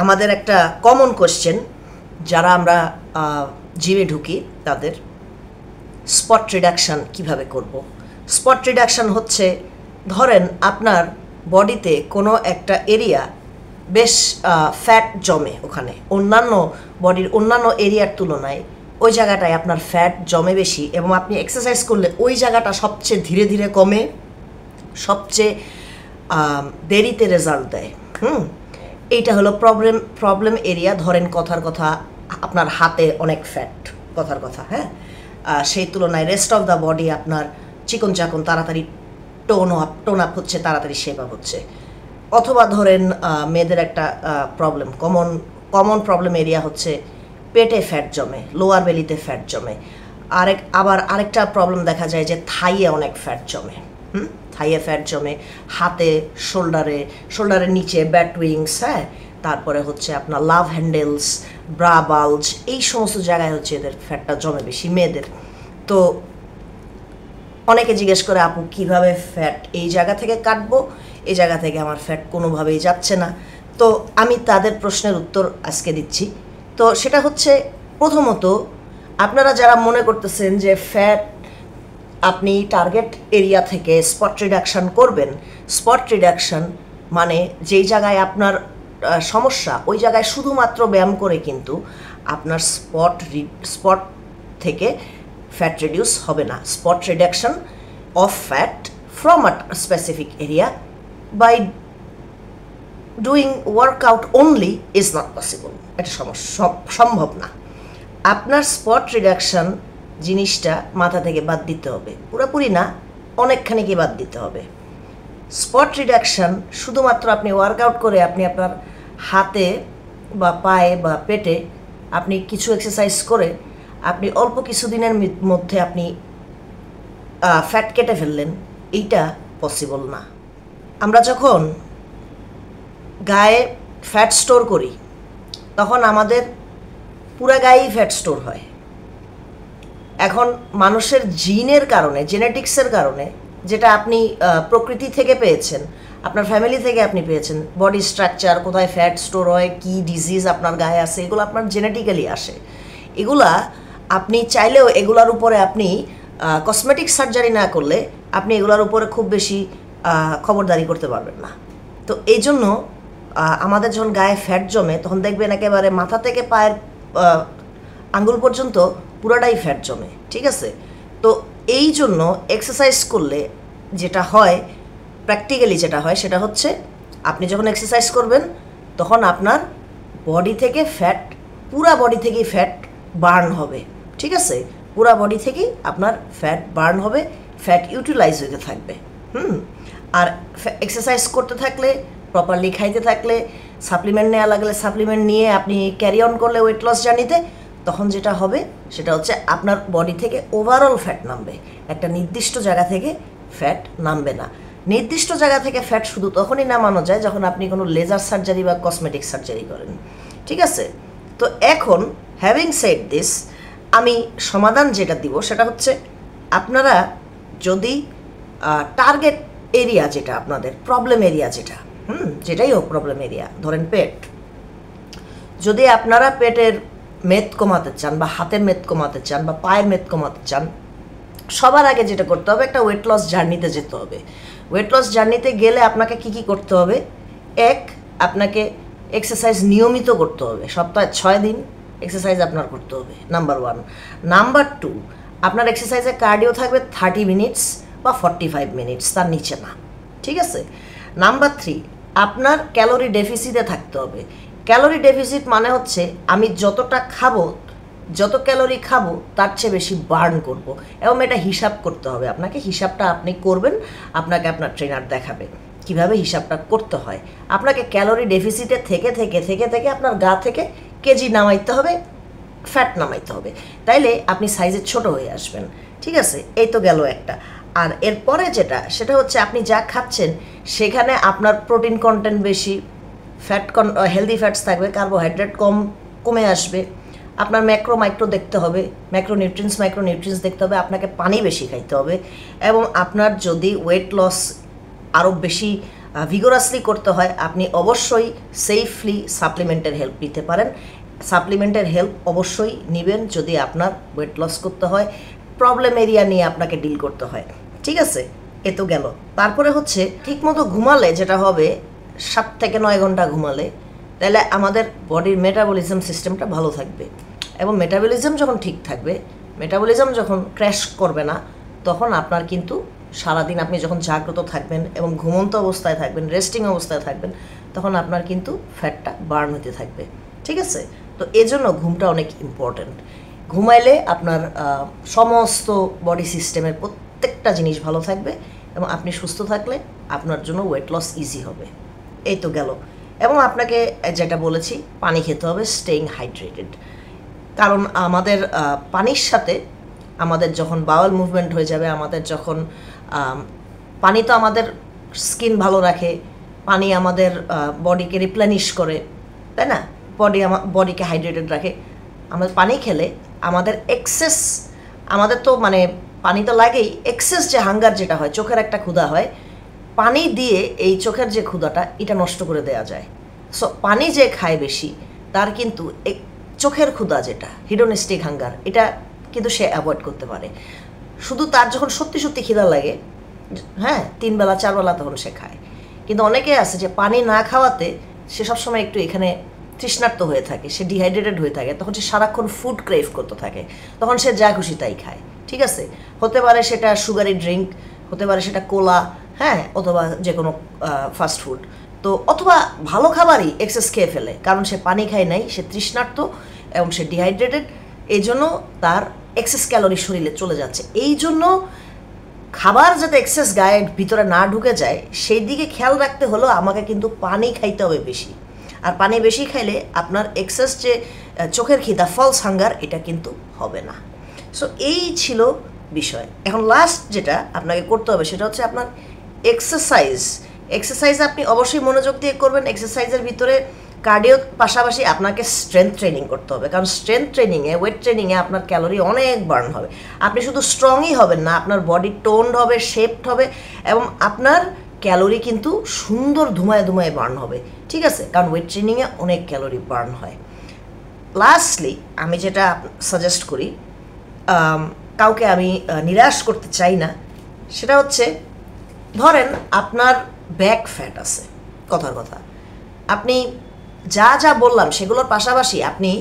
আমাদের একটা common question যারা আমরা জিমে ঢুকি তাদের স্পট রিডাকশান কিভাবে করব। স্পট রিডাকশান হচ্ছে ধরেন আপনার বডিতে কোনো একটা এরিয়া বেশ ফ্যাট জমে, ওখানে অন্যান্য বডির অন্যান্য এরিয়ার তুলনায় ওই জায়গাটায় আপনার ফ্যাট জমে বেশি এবং আপনি এক্সারসাইজ করলে ওই জায়গাটা সবচেয়ে ধীরে ধীরে কমে, সবচেয়ে দেরিতে রেজাল্ট দেয়। এইটা হলো প্রবলেম এরিয়া। ধরেন কথার কথা আপনার হাতে অনেক ফ্যাট, কথার কথা, হ্যাঁ, সেই তুলনায় রেস্ট অফ দ্য বডি আপনার চিকন চাকন, তাড়াতাড়ি টোন আপ হচ্ছে, তাড়াতাড়ি শেপ আপ হচ্ছে। অথবা ধরেন মেয়েদের একটা কমন প্রবলেম এরিয়া হচ্ছে পেটে ফ্যাট জমে, লোয়ার বেলিতে ফ্যাট জমে। আবার আরেকটা প্রবলেম দেখা যায় যে থাইয়ে অনেক ফ্যাট জমে, থাইয়ে ফ্যাট জমে, হাতে, শোল্ডারের নিচে, ব্যাট উইংস, হ্যাঁ, তারপরে হচ্ছে আপনার লাভ হ্যান্ডেলস, ব্রা বাল্জ, এই সমস্ত জায়গায় হচ্ছে এদের ফ্যাটটা জমে বেশি মেয়েদের। তো অনেকে জিজ্ঞেস করে, আপু কিভাবে ফ্যাট এই জায়গা থেকে কাটবো, এই জায়গা থেকে আমার ফ্যাট কোনোভাবেই যাচ্ছে না। তো আমি তাদের প্রশ্নের উত্তর আজকে দিচ্ছি। তো সেটা হচ্ছে, প্রথমত আপনারা যারা মনে করতেছেন যে ফ্যাট আপনি টার্গেট এরিয়া থেকে স্পট রিডাকশান করবেন, স্পট রিডাকশান মানে যেই জায়গায় আপনার সমস্যা ওই জায়গায় শুধুমাত্র ব্যায়াম করে কিন্তু আপনার স্পট থেকে ফ্যাট রিডিউস হবে না। Spot reduction of fat from a specific area by doing workout only is not possible. এটা সম্ভব না। আপনার স্পট রিডাকশান জিনিসটা মাথা থেকে বাদ দিতে হবে, পুরোপুরি না, অনেকখানি কি বাদ দিতে হবে। স্পট রিডাকশান শুধুমাত্র আপনি ওয়ার্কআউট করে আপনি আপনার হাতে বা পায়ে বা পেটে আপনি কিছু এক্সারসাইজ করে আপনি অল্প কিছুদিনের মধ্যে আপনি ফ্যাট কেটে ফেললেন, এইটা পসিবল না। আমরা যখন গায়ে ফ্যাট স্টোর করি তখন আমাদের পুরা গায়েই ফ্যাট স্টোর হয়। এখন মানুষের জিনের কারণে, জেনেটিক্সের কারণে, যেটা আপনি প্রকৃতি থেকে পেয়েছেন, আপনার ফ্যামিলি থেকে আপনি পেয়েছেন, বডি স্ট্রাকচার, কোথায় ফ্যাট স্টোর হয়, কি ডিজিজ আপনার গায়ে আছে, এগুলো আপনার জেনেটিক্যালি আসে। এগুলা আপনি চাইলেও এগুলার উপরে আপনি কসমেটিক সার্জারি না করলে আপনি এগুলার উপরে খুব বেশি খবরদারি করতে পারবেন না। তো এই জন্য আমাদের যখন গায়ে ফ্যাট জমে তখন দেখবেন একেবারে মাথা থেকে পায়ের আঙ্গুল পর্যন্ত পুরোটাই ফ্যাট জমে, ঠিক আছে। তো এই জন্য এক্সারসাইজ করলে যেটা হয়, প্র্যাকটিক্যালি যেটা হয় সেটা হচ্ছে, আপনি যখন এক্সারসাইজ করবেন তখন আপনার বডি থেকে ফ্যাট, পুরা বডি থেকেই ফ্যাট বার্ন হবে, ঠিক আছে। পুরা বডি থেকেই আপনার ফ্যাট বার্ন হবে, ফ্যাট ইউটিলাইজ হতে থাকবে। আর এক্সারসাইজ করতে থাকলে, প্রপারলি খাইতে থাকলে, সাপ্লিমেন্ট নেওয়া লাগলে সাপ্লিমেন্ট নিয়ে আপনি ক্যারি অন করলে ওয়েট লস জার্নিতে, তখন যেটা হবে সেটা হচ্ছে আপনার বডি থেকে ওভারঅল ফ্যাট নামবে, একটা নির্দিষ্ট জায়গা থেকে ফ্যাট নামবে না। নির্দিষ্ট জায়গা থেকে ফ্যাট শুধু তখনই নামানো যায় যখন আপনি কোনো লেজার সার্জারি বা কসমেটিক সার্জারি করেন, ঠিক আছে। তো এখন হ্যাভিং সেড দিস, আমি সমাধান যেটা দিব সেটা হচ্ছে, আপনারা যদি টার্গেট এরিয়া যেটা আপনাদের প্রবলেম এরিয়া যেটাই হোক প্রবলেম এরিয়া, ধরেন পেট, যদি আপনারা পেটের মেদ কমাতে চান বা হাতের মেদ কমাতে চান বা পায়ের মেদ কমাতে চান, সবার আগে যেটা করতে হবে, একটা ওয়েট লস জার্নিতে যেতে হবে। ওয়েট লস জার্নিতে গেলে আপনাকে কি করতে হবে? এক, আপনাকে এক্সারসাইজ নিয়মিত করতে হবে, সপ্তাহে 6 দিন এক্সারসাইজ আপনার করতে হবে, নাম্বার 1। নাম্বার 2, আপনার এক্সারসাইজে কার্ডিও থাকবে 30 মিনিটস বা 45 মিনিটস, তার নিচে না, ঠিক আছে। নাম্বার 3, আপনার ক্যালোরি ডেফিসিটে থাকতে হবে। ক্যালোরি ডেফিসিট মানে হচ্ছে আমি যতটা খাবো, যত ক্যালোরি খাবো তার চেয়ে বেশি বার্ন করব, এবং এটা হিসাব করতে হবে আপনাকে। হিসাবটা আপনি করবেন, আপনাকে আপনার ট্রেনার দেখাবে কিভাবে হিসাবটা করতে হয়। আপনাকে ক্যালোরি ডেফিসিটে থেকে থেকে থেকে থেকে আপনার গা থেকে কেজি নামাইতে হবে, ফ্যাট নামাইতে হবে, তাইলে আপনি সাইজে ছোট হয়ে আসবেন, ঠিক আছে। এই তো গেল একটা। আর এরপরে সেটা হচ্ছে আপনি যা খাচ্ছেন সেখানে আপনার প্রোটিন কন্টেন্ট বেশি, হেলদি ফ্যাটস থাকবে, কার্বোহাইড্রেট কমে আসবে, আপনার মাইক্রো দেখতে হবে, মাইক্রোনিউট্রিয়েন্টস দেখতে হবে, আপনাকে পানি বেশি খাইতে হবে। এবং আপনার যদি ওয়েট লস আরও বেশি ভিগোরাসলি করতে হয়, আপনি অবশ্যই সেফলি সাপ্লিমেন্টের হেল্প নিতে পারেন। সাপ্লিমেন্টের হেল্প অবশ্যই নেবেন যদি আপনার ওয়েট লস করতে হয়, প্রবলেম এরিয়া নিয়ে আপনাকে ডিল করতে হয়। ঠিক আছে, এ তো গেল। তারপরে হচ্ছে ঠিকমতো ঘুমালে যেটা হবে, 7 থেকে 9 ঘন্টা ঘুমালে, তাহলে আমাদের বডির মেটাবলিজম সিস্টেমটা ভালো থাকবে। এবং মেটাবলিজম যখন ঠিক থাকবে, মেটাবলিজম যখন ক্র্যাশ করবে না, তখন আপনার কিন্তু সারাদিন আপনি যখন জাগ্রত থাকবেন এবং ঘুমন্ত অবস্থায় থাকবেন, রেস্টিং অবস্থায় থাকবেন, তখন আপনার কিন্তু ফ্যাটটা বার্ন হতে থাকবে। ঠিক আছে, তো এজন্য ঘুমটা অনেক ইম্পর্ট্যান্ট। ঘুমাইলে আপনার সমস্ত বডি সিস্টেমের প্রত্যেকটা জিনিস ভালো থাকবে এবং আপনি সুস্থ থাকলে আপনার জন্য ওয়েট লস ইজি হবে। এই তো গেল। এবং আপনাকে যেটা বলেছি, পানি খেতে হবে, স্টেইং হাইড্রেটেড। কারণ আমাদের পানির সাথে আমাদের যখন বাওয়েল মুভমেন্ট হয়ে যাবে, আমাদের যখন পানি তো আমাদের স্কিন ভালো রাখে, পানি আমাদের বডিকে রিপ্লেনিশ করে, তাই না? বডিকে হাইড্রেটেড রাখে। আমাদের পানি খেলে আমাদের এক্সেস, আমাদের তো মানে পানি তো লাগেই, এক্সেস যে হাঙ্গার যেটা হয়, চোখের একটা ক্ষুধা হয়, পানি দিয়ে এই চোখের যে ক্ষুধাটা এটা নষ্ট করে দেওয়া যায়। সো পানি যে খায় বেশি, তার কিন্তু চোখের ক্ষুধা যেটা হিডোনিস্টিক হাঙ্গার, এটা কিন্তু সে অ্যাভয়েড করতে পারে। শুধু তার যখন সত্যি সত্যি খিদা লাগে, হ্যাঁ 3 বেলা 4 বেলা, তখন সে খায়। কিন্তু অনেকে আছে যে পানি না খাওয়াতে সে সবসময় একটু এখানে তৃষ্ণার্ত হয়ে থাকে, সে ডিহাইড্রেটেড হয়ে থাকে, তখন সে সারাক্ষণ ফুড ক্রেভ করতে থাকে, তখন সে যা খুশি তাই খায়। ঠিক আছে, হতে পারে সেটা সুগারি ড্রিঙ্ক, হতে পারে সেটা কোলা, হ্যাঁ, অথবা যে কোনো ফাস্ট ফুড, তো অথবা ভালো খাবারই এক্সেস খেয়ে ফেলে, কারণ সে পানি খায় নাই, সে তৃষ্ণার্ত এবং সে ডিহাইড্রেটেড, এই জন্য তার এক্সেস ক্যালোরি শরীরে চলে যাচ্ছে। এই জন্য খাবার যাতে এক্সেস গায়ের ভিতরে না ঢুকে যায়, সেই দিকে খেয়াল রাখতে হলেও আমাকে কিন্তু পানি খাইতে হবে বেশি। আর পানি বেশি খাইলে আপনার এক্সেস যে চোখের খিদা, ফলস হাঙ্গার, এটা কিন্তু হবে না। সো এই ছিল বিষয়। এখন লাস্ট যেটা আপনাকে করতে হবে সেটা হচ্ছে আপনার এক্সারসাইজ। এক্সারসাইজ আপনি অবশ্যই মনোযোগ দিয়ে করবেন। এক্সারসাইজের ভিতরে কার্ডিওর পাশাপাশি আপনাকে স্ট্রেংথ ট্রেনিং করতে হবে, কারণ স্ট্রেংথ ট্রেনিংয়ে, ওয়েট ট্রেনিংয়ে আপনার ক্যালোরি অনেক বার্ন হবে। আপনি শুধু স্ট্রংই হবেন না, আপনার বডি টোনড হবে, শেপড হবে, এবং আপনার ক্যালোরি কিন্তু সুন্দর ধুমায় ধুমায় বার্ন হবে। ঠিক আছে, কারণ ওয়েট ট্রেনিংয়ে অনেক ক্যালোরি বার্ন হয়। লাস্টলি আমি যেটা সাজেস্ট করি, কাউকে আমি নিরাশ করতে চাই না, সেটা হচ্ছে ধরেন আপনার ব্যাক ফ্যাট আছে, কথার কথা, আপনি যা যা বললাম সেগুলোর পাশাপাশি আপনি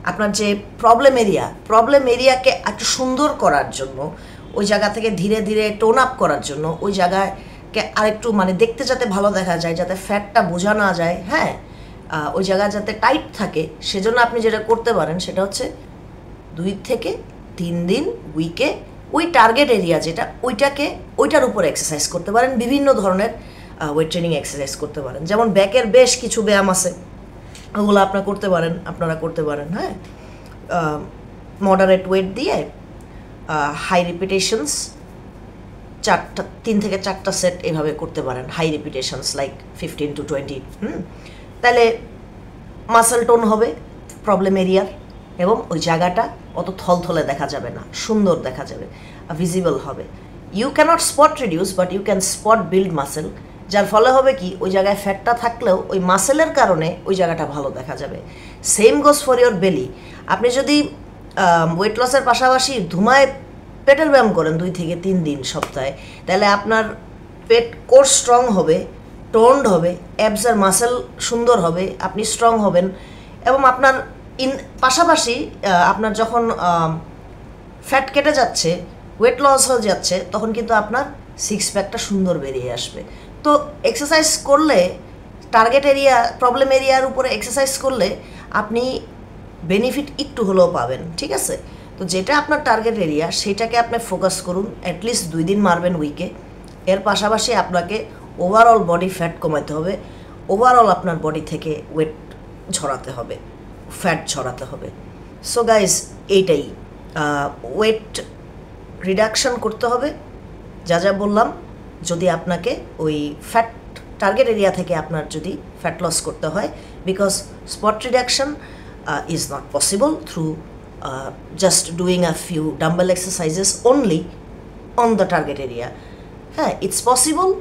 আপনার যে প্রবলেম এরিয়াকে একটু সুন্দর করার জন্য, ওই জায়গা থেকে ধীরে ধীরে টোন আপ করার জন্য, ওই জায়গাকে আরেকটু মানে দেখতে যাতে ভালো দেখা যায়, যাতে ফ্যাটটা বোঝা না যায়, হ্যাঁ, ওই জায়গা যাতে টাইট থাকে, সেজন্য আপনি যেটা করতে পারেন সেটা হচ্ছে 2 থেকে 3 দিন উইকে ওই টার্গেট এরিয়া যেটা, ওইটার উপর এক্সারসাইজ করতে পারেন। বিভিন্ন ধরনের ওয়েট ট্রেনিং এক্সারসাইজ করতে পারেন, যেমন ব্যাকের বেশ কিছু ব্যায়াম আছে, ওগুলো আপনারা করতে পারেন। হ্যাঁ, মডারেট ওয়েট দিয়ে হাই রিপিটেশনস 3 থেকে 4টা সেট এভাবে করতে পারেন, হাই রিপিটেশনস লাইক 15 to 20। তাহলে মাসেল টোন হবে প্রবলেম এরিয়ার, এবং ওই জায়গাটা অত থলথলে দেখা যাবে না, সুন্দর দেখা যাবে, ভিজিবল হবে। You can't spot reduce, but you can spot build muscle, যার ফলে হবে কি, ওই জায়গায় ফ্যাটটা থাকলেও ওই মাসেলের কারণে ওই জায়গাটা ভালো দেখা যাবে। সেম গোস ফর ইয়োর বেলি। আপনি যদি ওয়েট লসের পাশাপাশি ধুমায় পেটের ব্যায়াম করেন 2 থেকে 3 দিন সপ্তাহে, তাহলে আপনার পেট কোর স্ট্রং হবে, টোন্ড হবে, অ্যাবসের মাসেল সুন্দর হবে, আপনি স্ট্রং হবেন, এবং আপনার পাশাপাশি আপনার যখন ফ্যাট কেটে যাচ্ছে, ওয়েট লস হয়ে যাচ্ছে, তখন কিন্তু আপনার 6 প্যাকটা সুন্দর বেরিয়ে আসবে। তো এক্সারসাইজ করলে, টার্গেট এরিয়া, প্রবলেম এরিয়ার উপরে এক্সারসাইজ করলে আপনি বেনিফিট একটু হলেও পাবেন। ঠিক আছে, তো যেটা আপনার টার্গেট এরিয়া সেটাকে আপনি ফোকাস করুন, অ্যাটলিস্ট 2 দিন মারবেন উইকে। এর পাশাপাশি আপনাকে ওভারঅল বডি ফ্যাট কমাতে হবে, ওভারঅল আপনার বডি থেকে ওয়েট ঝরাতে হবে, ফ্যাট ঝরাতে হবে। সো গাইজ, এইটাই ওয়েট রিডাকশন করতে হবে, যা যা বললাম। যদি আপনাকে ওই ফ্যাট টার্গেট এরিয়া থেকে আপনার যদি ফ্যাট লস করতে হয়, because spot reduction is not possible through just doing a few dumbbell exercises only on the target area. হ্যাঁ, it's possible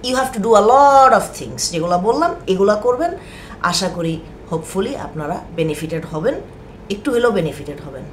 you have to do a lot of things, যেগুলো বললাম এগুলো করবেন। আশা করি হোপফুলি আপনারা benefited হবেন, একটু হলেও বেনিফিটেড হবেন।